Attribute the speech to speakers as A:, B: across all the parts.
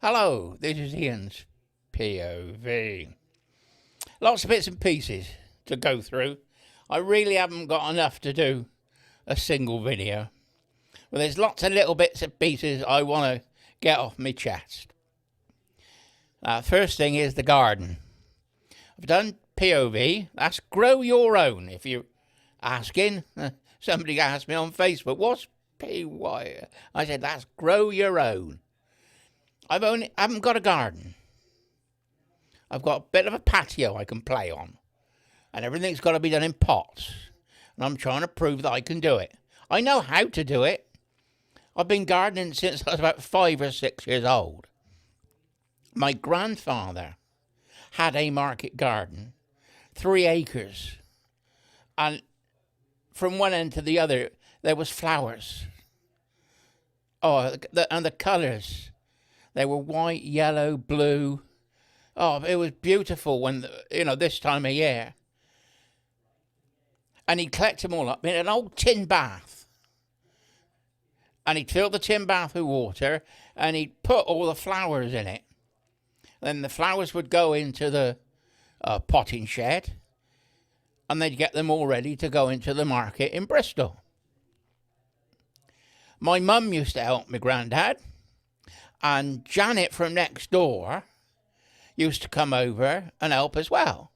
A: Hello, this is Ian's POV. Lots of bits and pieces to go through. I really haven't got enough to do a single video. But there's lots of little bits and pieces I want to get off my chest. First thing is the garden. I've done POV. That's grow your own. If you're asking, somebody asked me on Facebook, what's PY? I said, that's grow your own. I haven't got a garden. I've got a bit of a patio I can play on. And everything's got to be done in pots. And I'm trying to prove that I can do it. I know how to do it. I've been gardening since I was about 5 or 6 years old. My grandfather had a market garden, 3 acres. And from one end to the other, there was flowers. Oh, and the colours. They were white, yellow, blue. Oh, it was beautiful when, this time of year. And he'd collect them all up in an old tin bath. And he'd fill the tin bath with water and he'd put all the flowers in it. Then the flowers would go into the potting shed and they'd get them all ready to go into the market in Bristol. My mum used to help my granddad. And Janet from next door used to come over and help as well.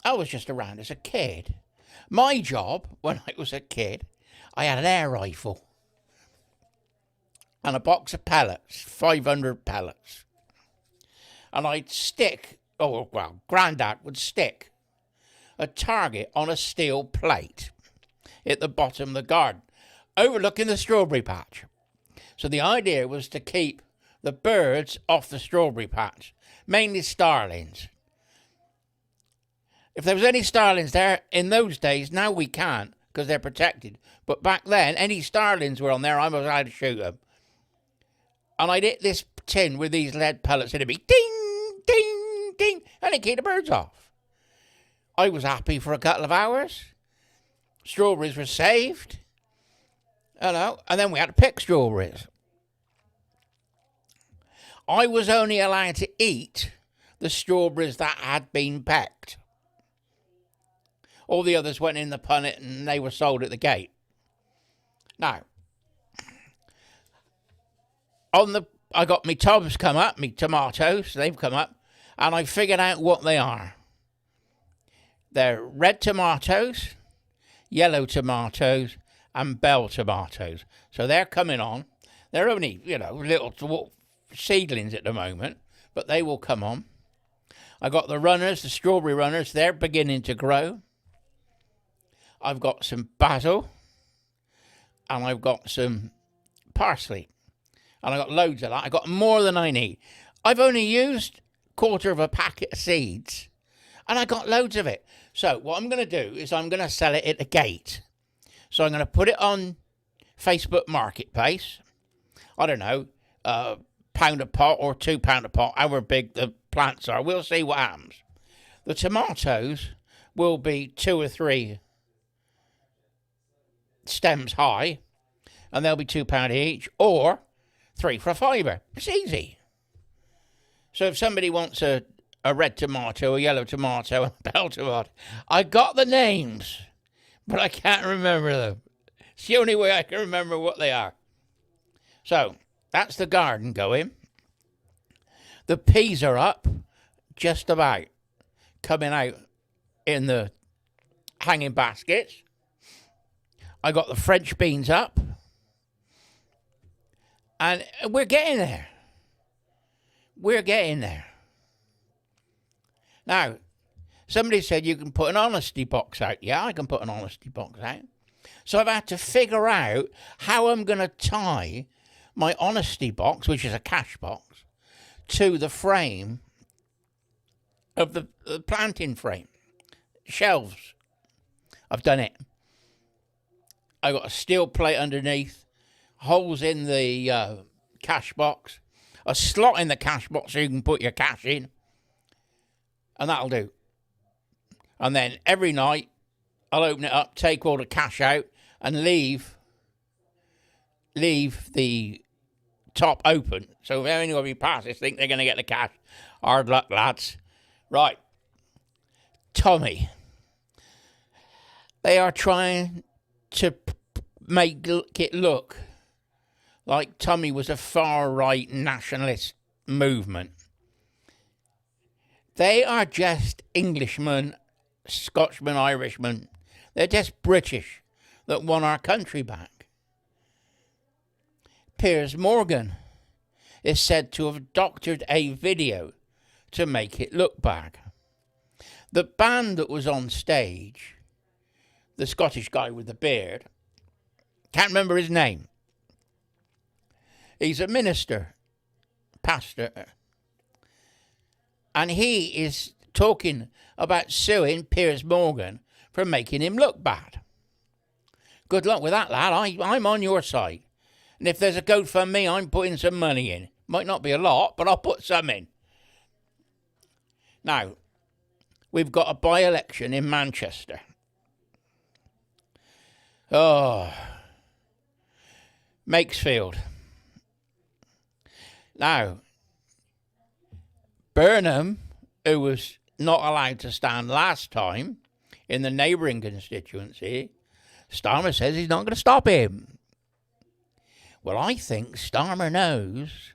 A: I was just around as a kid. My job, when I was a kid, I had an air rifle and a box of pellets, 500 pellets. And I'd Grandad would stick a target on a steel plate at the bottom of the garden, overlooking the strawberry patch. So the idea was to keep the birds off the strawberry patch, mainly starlings. If there was any starlings there in those days, now we can't because they're protected. But back then, any starlings were on there, I was allowed to shoot them. And I'd hit this tin with these lead pellets and it'd be ding, ding, ding, and it'd keep the birds off. I was happy for a couple of hours. Strawberries were saved. And then we had to pick strawberries. I was only allowed to eat the strawberries that had been picked. All the others went in the punnet and they were sold at the gate. Now, I got me tubs come up, me tomatoes, they've come up, and I figured out what they are. They're red tomatoes, yellow tomatoes, and bell tomatoes. So they're coming on. They're only, little seedlings at the moment, but they will come on. I got the runners, the strawberry runners, they're beginning to grow. I've got some basil, and I've got some parsley, and I've got loads of that. I got more than I need. I've only used 1/4 of a packet of seeds, and I got loads of it. So what I'm going to do is I'm going to sell it at the gate. So I'm going to put it on Facebook Marketplace. I don't know, £1 a pot or £2 a pot, however big the plants are. We'll see what happens. The tomatoes will be 2 or 3 stems high, and they'll be £2 each, or 3 for a fiver. It's easy. So if somebody wants a red tomato, a yellow tomato, and a bell tomato, I got the names, but I can't remember them. It's the only way I can remember what they are. So, that's the garden going. The peas are up, just about, coming out in the hanging baskets. I got the French beans up. And we're getting there. We're getting there. Now, somebody said you can put an honesty box out. Yeah, I can put an honesty box out. So I've had to figure out how I'm going to tie my honesty box, which is a cash box, to the frame of the planting frame. Shelves. I've done it. I got a steel plate underneath, holes in the cash box, a slot in the cash box so you can put your cash in, and that'll do. And then every night I'll open it up, take all the cash out, and leave the top open. So if anybody passes, think they're going to get the cash. Hard luck, lads. Right. Tommy. They are trying to make it look like Tommy was a far-right nationalist movement. They are just Englishmen, Scotchmen, Irishmen. They're just British that won our country back. Piers Morgan is said to have doctored a video to make it look bad. The band that was on stage, the Scottish guy with the beard, can't remember his name. He's a minister, pastor, and he is talking about suing Piers Morgan for making him look bad. Good luck with that, lad. I'm on your side. And if there's a GoFundMe, I'm putting some money in. Might not be a lot, but I'll put some in. Now, we've got a by-election in Manchester. Oh, Makesfield. Now, Burnham, who was not allowed to stand last time in the neighbouring constituency, Starmer says he's not going to stop him. Well, I think Starmer knows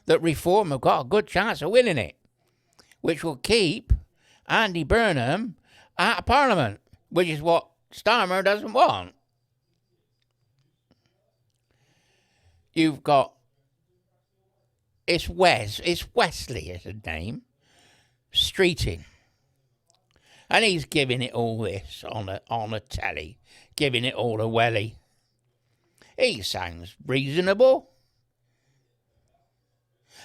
A: that Reform have got a good chance of winning it, which will keep Andy Burnham out of Parliament, which is what Starmer doesn't want. You've got It's Wesley is his name, Streeting. And he's giving it all this on a telly, giving it all to Welly. He sounds reasonable.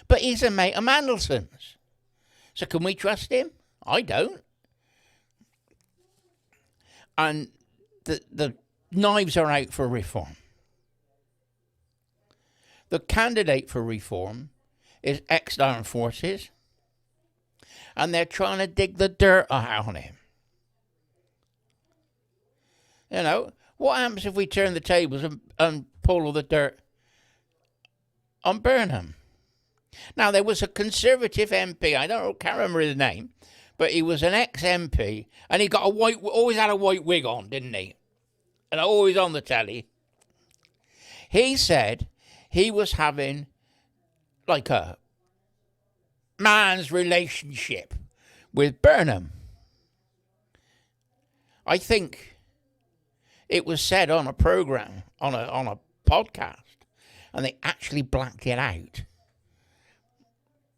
A: But he's a mate of Mandelson's. So can we trust him? I don't. And the knives are out for Reform. The candidate for Reform is ex-armed forces, and they're trying to dig the dirt out on him. You know, what happens if we turn the tables and pull all the dirt on Burnham? Now, there was a Conservative MP, can't remember his name, but he was an ex-MP, and he got always had a white wig on, didn't he? And always on the telly. He said he was having like a man's relationship with Burnham. I think it was said on a program, on a podcast, and they actually blacked it out.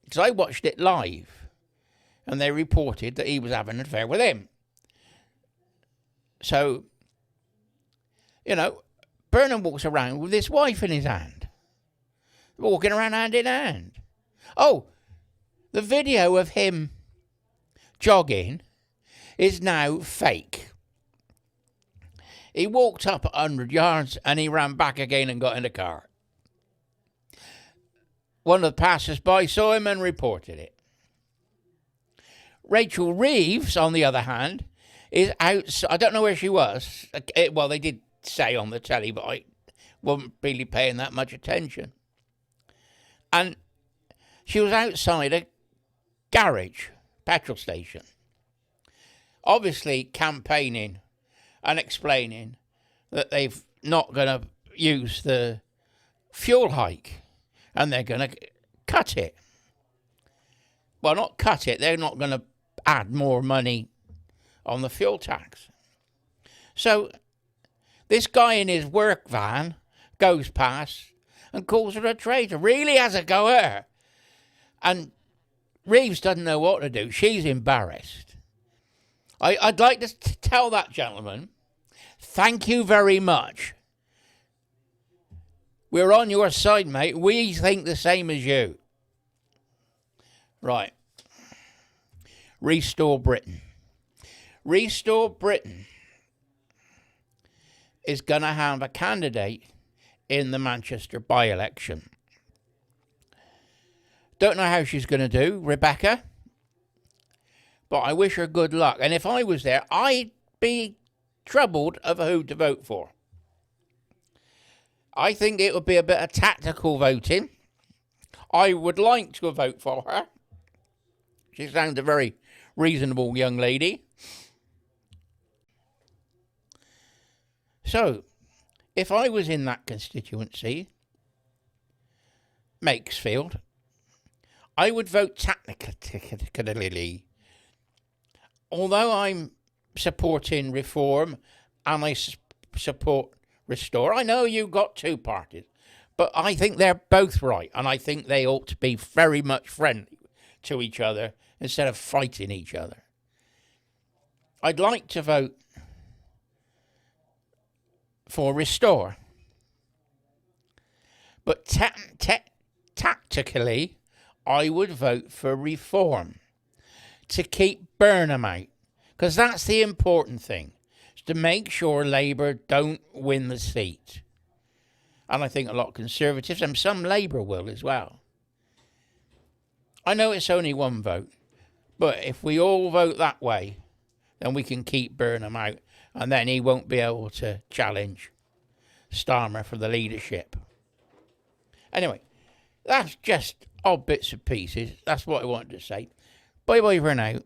A: Because I watched it live, and they reported that he was having an affair with him. So, you know, Burnham walks around with his wife in his hand. Walking around hand in hand. Oh, the video of him jogging is now fake. He walked up 100 yards and he ran back again and got in the car. One of the passers-by saw him and reported it. Rachel Reeves, on the other hand, is out. I don't know where she was. Well, they did say on the telly, but I wasn't really paying that much attention. And she was outside a garage, petrol station, obviously campaigning and explaining that they've not going to use the fuel hike and they're going to cut it. Well, not cut it, they're not going to add more money on the fuel tax. So this guy in his work van goes past and calls her a traitor. Really has a go at her. And Reeves doesn't know what to do. She's embarrassed. I'd like to tell that gentleman, thank you very much. We're on your side, mate. We think the same as you. Right. Restore Britain. Restore Britain is going to have a candidate in the Manchester by-election. Don't know how she's going to do, Rebecca, but I wish her good luck. And if I was there, I'd be troubled of who to vote for. I think it would be a bit of tactical voting, I would like to vote for her. She sounds a very reasonable young lady. So, if I was in that constituency, Makesfield, I would vote technically. Although I'm supporting reform and I support restore, I know you've got two parties, but I think they're both right, and I think they ought to be very much friendly to each other instead of fighting each other. I'd like to vote for restore, but tactically, I would vote for reform to keep Burnham out, because that's the important thing, is to make sure Labour don't win the seat. And I think a lot of Conservatives and some Labour will as well. I know it's only one vote, but if we all vote that way, then we can keep Burnham out, and then he won't be able to challenge Starmer for the leadership. Anyway, that's just odd bits and pieces. That's what I wanted to say. Bye-bye for now.